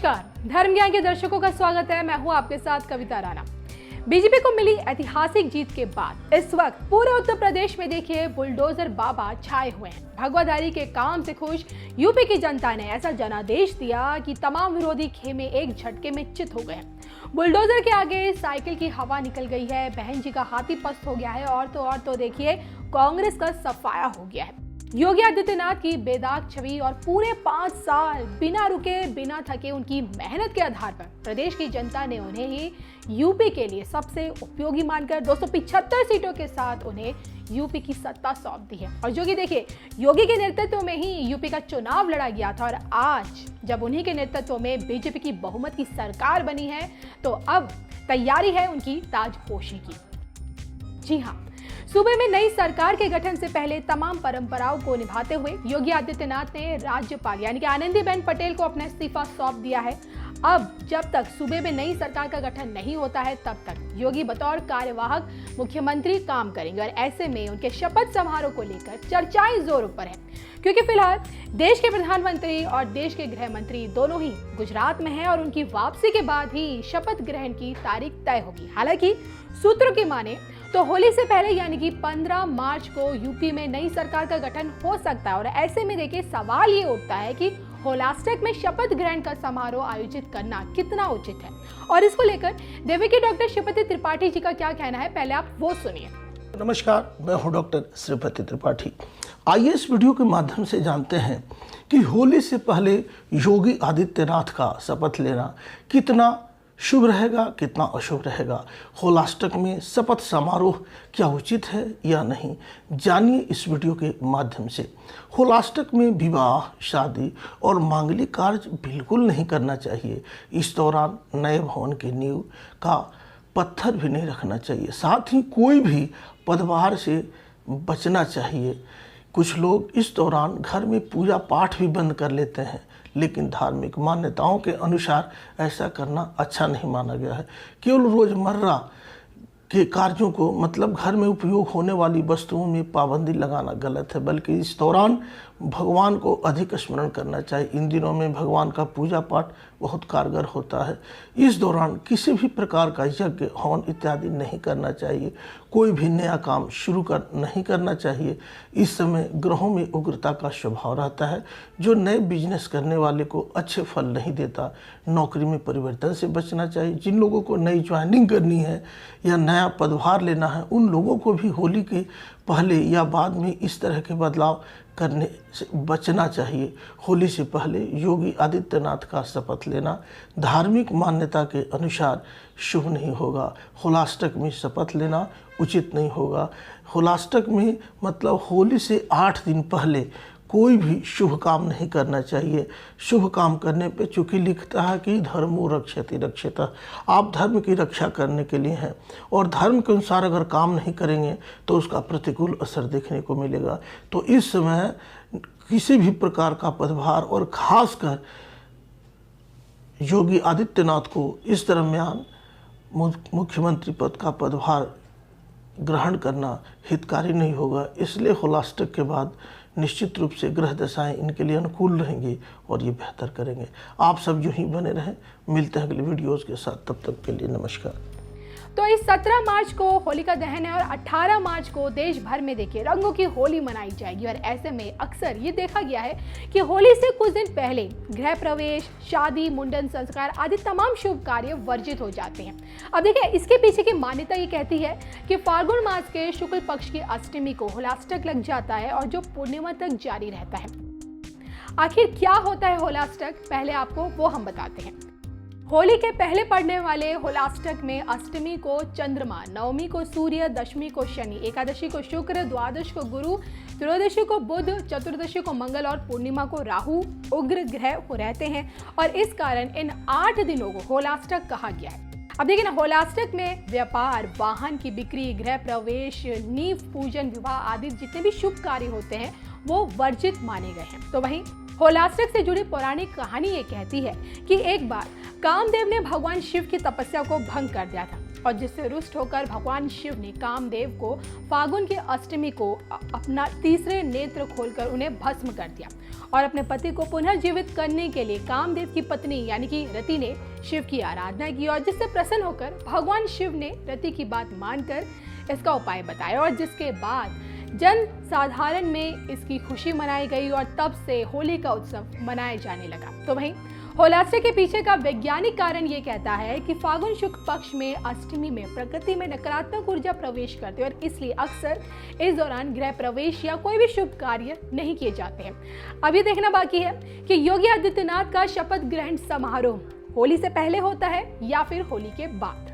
नमस्कार, धर्म ज्ञान के दर्शकों का स्वागत है। मैं हूं आपके साथ कविता राणा। बीजेपी को मिली ऐतिहासिक जीत के बाद इस वक्त पूरे उत्तर प्रदेश में देखिए बुलडोजर बाबा छाए हुए हैं। भगवाधारी के काम से खुश यूपी की जनता ने ऐसा जनादेश दिया कि तमाम विरोधी खेमे एक झटके में चित हो गए। बुलडोजर के आगे साइकिल की हवा निकल गई है, बहन जी का हाथी पस्त हो गया है और तो देखिए कांग्रेस का सफाया हो गया है। योगी आदित्यनाथ की बेदाग छवि और पूरे 5 साल बिना रुके बिना थके उनकी मेहनत के आधार पर प्रदेश की जनता ने उन्हें ही यूपी के लिए सबसे उपयोगी मानकर 275 सीटों के साथ उन्हें यूपी की सत्ता सौंप दी है। और योगी देखिए, योगी के नेतृत्व में ही यूपी का चुनाव लड़ा गया था और आज जब उन्हीं के नेतृत्व में बीजेपी की बहुमत की सरकार बनी है तो अब तैयारी है उनकी ताजपोशी की। जी हाँ, सूबे में नई सरकार के गठन से पहले तमाम परंपराओं को निभाते हुए योगी आदित्यनाथ ने राज्यपाल यानी कि आनंदीबेन पटेल को अपना इस्तीफा सौंप दिया है। अब जब तक सूबे में नई सरकार का गठन नहीं होता है तब तक योगी बतौर कार्यवाहक मुख्यमंत्री काम करेंगे और ऐसे में उनके शपथ समारोह को लेकर चर्चाएं जोरों पर है, क्योंकि फिलहाल देश के प्रधानमंत्री और देश के गृह मंत्री दोनों ही गुजरात में हैं और उनकी वापसी के बाद ही शपथ ग्रहण की तारीख तय होगी। हालांकि सूत्रों की माने तो होली से पहले यानी कि 15 मार्च को यूपी में नई सरकार का गठन हो सकता है और ऐसे में देखिए सवाल ये उठता है कि होलास्टक में शपथ ग्रहण का समारोह आयोजित करना कितना उचित है और इसको लेकर देवी के डॉक्टर श्रीपति त्रिपाठी जी का क्या कहना है, पहले आप वो सुनिए। नमस्कार, मैं हूं डॉक्टर श्रीपति त्रिपाठी। आइए इस वीडियो के माध्यम से जानते हैं कि होली से पहले योगी आदित्यनाथ का शपथ लेना कितना शुभ रहेगा, कितना अशुभ रहेगा। होलास्टक में शपथ समारोह क्या उचित है या नहीं, जानिए इस वीडियो के माध्यम से। होलास्टक में विवाह, शादी और मांगलिक कार्य बिल्कुल नहीं करना चाहिए। इस दौरान नए भवन की नींव का पत्थर भी नहीं रखना चाहिए। साथ ही कोई भी पदभार से बचना चाहिए। कुछ लोग इस दौरान घर में पूजा पाठ भी बंद कर लेते हैं, लेकिन धार्मिक मान्यताओं के अनुसार ऐसा करना अच्छा नहीं माना गया है। केवल रोजमर्रा के कार्यों को मतलब घर में उपयोग होने वाली वस्तुओं में पाबंदी लगाना गलत है, बल्कि इस दौरान भगवान को अधिक स्मरण करना चाहिए। इन दिनों में भगवान का पूजा पाठ बहुत कारगर होता है। इस दौरान किसी भी प्रकार का यज्ञ, हवन इत्यादि नहीं करना चाहिए। कोई भी नया काम नहीं करना चाहिए। इस समय ग्रहों में उग्रता का स्वभाव रहता है, जो नए बिजनेस करने वाले को अच्छे फल नहीं देता। नौकरी में परिवर्तन से बचना चाहिए। जिन लोगों को नई ज्वाइनिंग करनी है या नया पदभार लेना है, उन लोगों को भी होली के पहले या बाद में इस तरह के बदलाव करने से बचना चाहिए। होली से पहले योगी आदित्यनाथ का शपथ लेना धार्मिक मान्यता के अनुसार शुभ नहीं होगा। होलास्टक में शपथ लेना उचित नहीं होगा। होलास्टक में मतलब होली से 8 दिन पहले कोई भी शुभ काम नहीं करना चाहिए। शुभ काम करने पे चूँकि लिखता है कि धर्मो रक्षति रक्षिता, आप धर्म की रक्षा करने के लिए हैं और धर्म के अनुसार अगर काम नहीं करेंगे तो उसका प्रतिकूल असर देखने को मिलेगा। तो इस समय किसी भी प्रकार का पदभार और खासकर योगी आदित्यनाथ को इस दरम्यान मुख्यमंत्री पद का पदभार ग्रहण करना हितकारी नहीं होगा। इसलिए होलास्टक के बाद निश्चित रूप से ग्रह दशाएं इनके लिए अनुकूल रहेंगी और ये बेहतर करेंगे। आप सब यूं ही बने रहें। मिलते हैं अगले वीडियोज़ के साथ, तब तक के लिए नमस्कार। तो इस 17 मार्च को होलिका दहन है और 18 मार्च को देश भर में देखिए रंगों की होली मनाई जाएगी और ऐसे में अक्सर ये देखा गया है कि होली से कुछ दिन पहले गृह प्रवेश, शादी, मुंडन संस्कार आदि तमाम शुभ कार्य वर्जित हो जाते हैं। अब देखिए इसके पीछे की मान्यता ये कहती है कि फाल्गुन मास के शुक्ल पक्ष की अष्टमी को होलास्टक लग जाता है और जो पूर्णिमा तक जारी रहता है। आखिर क्या होता है होलास्टक, पहले आपको वो हम बताते हैं। होली के पहले पड़ने वाले होलास्टक में अष्टमी को चंद्रमा, नवमी को सूर्य, दशमी को शनि, एकादशी को शुक्र, द्वादश को गुरु, त्रयोदशी को बुध, चतुर्दशी को मंगल और पूर्णिमा को राहु उग्र ग्रह रहते हैं और इस कारण इन 8 दिनों को होलास्टक कहा गया है। अब देखिए ना, होलास्टक में व्यापार, वाहन की बिक्री, गृह प्रवेश, नींव पूजन, विवाह आदि जितने भी शुभ कार्य होते हैं वो वर्जित माने गए हैं। तो वहीं होलास्टक से जुड़ी पौराणिक कहानी ये कहती है कि एक बार कामदेव ने भगवान शिव की तपस्या को भंग कर दिया था। और जिससे रुष्ट होकर भगवान शिव ने कामदेव को फागुन की अष्टमी को अपना तीसरे नेत्र खोलकर उन्हें भस्म कर दिया और अपने पति को पुनर्जीवित करने के लिए कामदेव की पत्नी यानी कि रति ने शिव की आराधना की और जिससे प्रसन्न होकर भगवान शिव ने रति की बात मानकर इसका उपाय बताया और जिसके बाद जन साधारण में इसकी खुशी मनाई गई और तब से होली का उत्सव मनाया जाने लगा। तो वहीं होलास्टर के पीछे का वैज्ञानिक कारण ये कहता है कि फागुन शुक्ल पक्ष में अष्टमी में प्रकृति में नकारात्मक ऊर्जा प्रवेश करती है और इसलिए अक्सर इस दौरान गृह प्रवेश या कोई भी शुभ कार्य नहीं किए जाते हैं। अब ये देखना बाकी है कि योगी आदित्यनाथ का शपथ ग्रहण समारोह होली से पहले होता है या फिर होली के बाद।